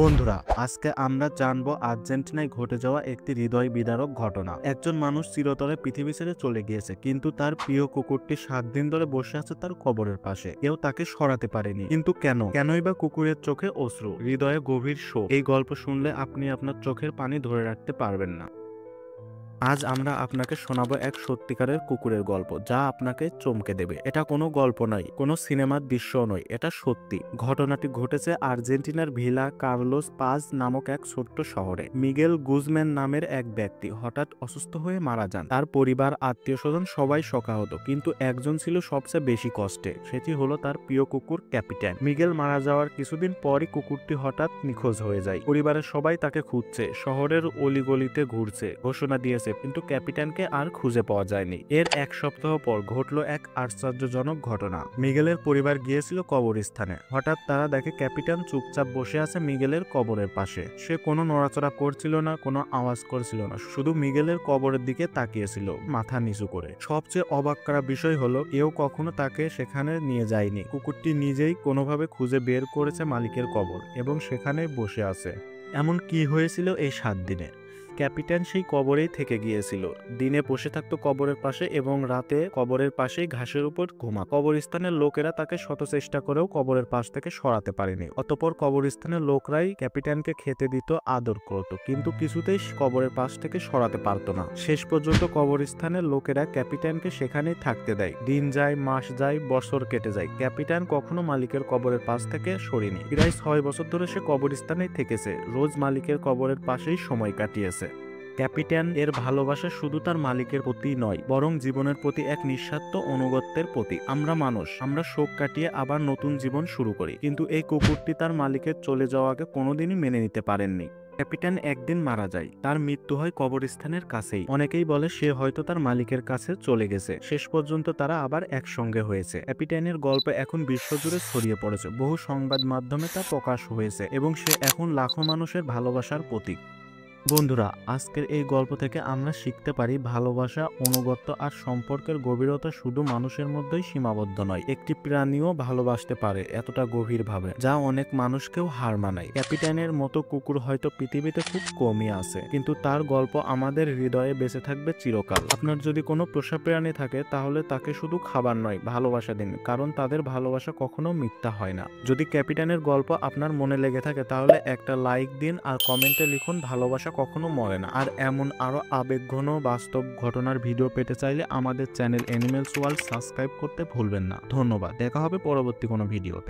বন্ধুরা, আজকে আমরা জানবো আর্জেন্টিনায় ঘটে যাওয়া একটি হৃদয় বিদারক ঘটনা। একজন মানুষ চিরতরে পৃথিবী ছেড়ে চলে গিয়েছে, কিন্তু তার প্রিয় কুকুরটি 7 দিন ধরে বসে আছে তার কবরের পাশে। কেউ তাকে সরাতে পারেনি। কিন্তু কেনই বা কুকুরের চোখে অশ্রু, হৃদয়ে গভীর শোক। এই গল্প শুনলে আপনি আপনার চোখের পানি ধরে রাখতে পারবেন না। আজ আমরা আপনাকে শোনাবো এক সত্যিকারের কুকুরের গল্প, যা আপনাকে চমকে দেবে। এটা কোনো গল্প নয়, কোনো সিনেমার দৃশ্য নয়, এটা সত্যি। ঘটনাটি ঘটেছে আর্জেন্টিনার ভিলা কার্লোস পাজ নামক এক ছোট্ট শহরে। মিগেল গুজম্যান নামের এক ব্যক্তি হঠাৎ অসুস্থ হয়ে মারা যান। তার পরিবার, আত্মীয় স্বজন সবাই শোকাহত, কিন্তু একজন ছিল সবচেয়ে বেশি কষ্টে। সেটি হলো তার প্রিয় কুকুর ক্যাপিটান। মিগেল মারা যাওয়ার কিছুদিন পরই কুকুরটি হঠাৎ নিখোঁজ হয়ে যায়। পরিবারের সবাই তাকে খুঁজছে, শহরের অলিগলিতে ঘুরছে, ঘোষণা দিয়েছে, কিন্তু ক্যাপিটানকে আর খুঁজে পাওয়া যায়নি। এর এক সপ্তাহ পর ঘটলো এক আশ্চর্যজনক ঘটনা। মিগেলের পরিবার গিয়েছিল কবরস্থানে। হঠাৎ তারা দেখে ক্যাপিটান চুপচাপ বসে আছে মিগেলের কবরের পাশে। সে কোনো নড়াচড়া করছিল না, কোনো আওয়াজ করছিল না, শুধু মিগেলের কবরের দিকে তাকিয়েছিল মাথা নিচু করে। সবচেয়ে অবাক করা বিষয় হলো, কেউ কখনো তাকে সেখানে নিয়ে যায়নি। কুকুরটি নিজেই কোনোভাবে খুঁজে বের করেছে মালিকের কবর এবং সেখানে বসে আছে। এমন কি হয়েছিল এই 7 দিনে? ক্যাপিটান সেই কবরেই থেকে গিয়েছিল। দিনে বসে থাকতো কবরের পাশে এবং রাতে কবরের পাশেই ঘাসের উপর ঘুমা। কবরস্থানের লোকেরা তাকে শত চেষ্টা করেও কবরের পাশ থেকে সরাতে পারেনি। অতঃপর কবরস্থানের লোকরাই ক্যাপিটানকে খেতে দিত, আদর করত, কিন্তু কিছুতেই কবরের পাশ থেকে সরাতে পারতো না। শেষ পর্যন্ত কবরস্থানের লোকেরা ক্যাপিটানকে সেখানেই থাকতে দেয়। দিন যায়, মাস যায়, বছর কেটে যায়। ক্যাপিটান কখনো মালিকের কবরের পাশ থেকে সরেনি। প্রায় 6 বছর ধরে সে কবরস্থানেই থেকেছে, রোজ মালিকের কবরের পাশেই সময় কাটিয়েছে। ক্যাপিটান এর ভালোবাসা শুধু তার মালিকের প্রতি নয়, বরং জীবনের প্রতি এক নিঃস্বার্থ অনুগত্যের প্রতি। আমরা মানুষ, আমরা শোক কাটিয়ে আবার নতুন জীবন শুরু করি, কিন্তু এই কুকুরটি তার মালিকের চলে যাওয়াকে কোনোদিনই মেনে নিতে পারেননি। ক্যাপিটান একদিন মারা যায়। তার মৃত্যু হয় কবরস্থানের কাছেই। অনেকেই বলে সে হয়তো তার মালিকের কাছে চলে গেছে। শেষ পর্যন্ত তারা আবার একসঙ্গে হয়েছে। ক্যাপিটানের গল্প এখন বিশ্বজুড়ে ছড়িয়ে পড়েছে, বহু সংবাদ মাধ্যমে তা প্রকাশ হয়েছে এবং সে এখন লাখো মানুষের ভালোবাসার প্রতীক। বন্ধুরা, আজকের এই গল্প থেকে আমরা শিখতে পারি, ভালোবাসা, অনুগত্য আর সম্পর্কের গভীরতা শুধু মানুষের মধ্যেই সীমাবদ্ধ নয়। একটি প্রাণীও ভালোবাসতে পারে এতটা গভীরভাবে, যা অনেক মানুষকেও হার মানায়। ক্যাপিটানের মতো কুকুর হয়তো পৃথিবীতে খুব কমই আছে, কিন্তু তার গল্প আমাদের হৃদয়ে বেঁচে থাকবে চিরকাল। আপনার যদি কোনো পোষা প্রাণী থাকে, তাহলে তাকে শুধু খাবার নয়, ভালোবাসা দিন, কারণ তাদের ভালোবাসা কখনো মিথ্যা হয় না। যদি ক্যাপিটানের গল্প আপনার মনে লেগে থাকে, তাহলে একটা লাইক দিন আর কমেন্টে লিখুন, ভালোবাসা কখনো মরে না। আর এমন আরো আবেগঘন বাস্তব ঘটনার ভিডিও পেতে চাইলে আমাদের চ্যানেল অ্যানিমেলস ওয়ার্ল্ড সাবস্ক্রাইব করতে ভুলবেন না। ধন্যবাদ, দেখা হবে পরবর্তী কোনো ভিডিওতে।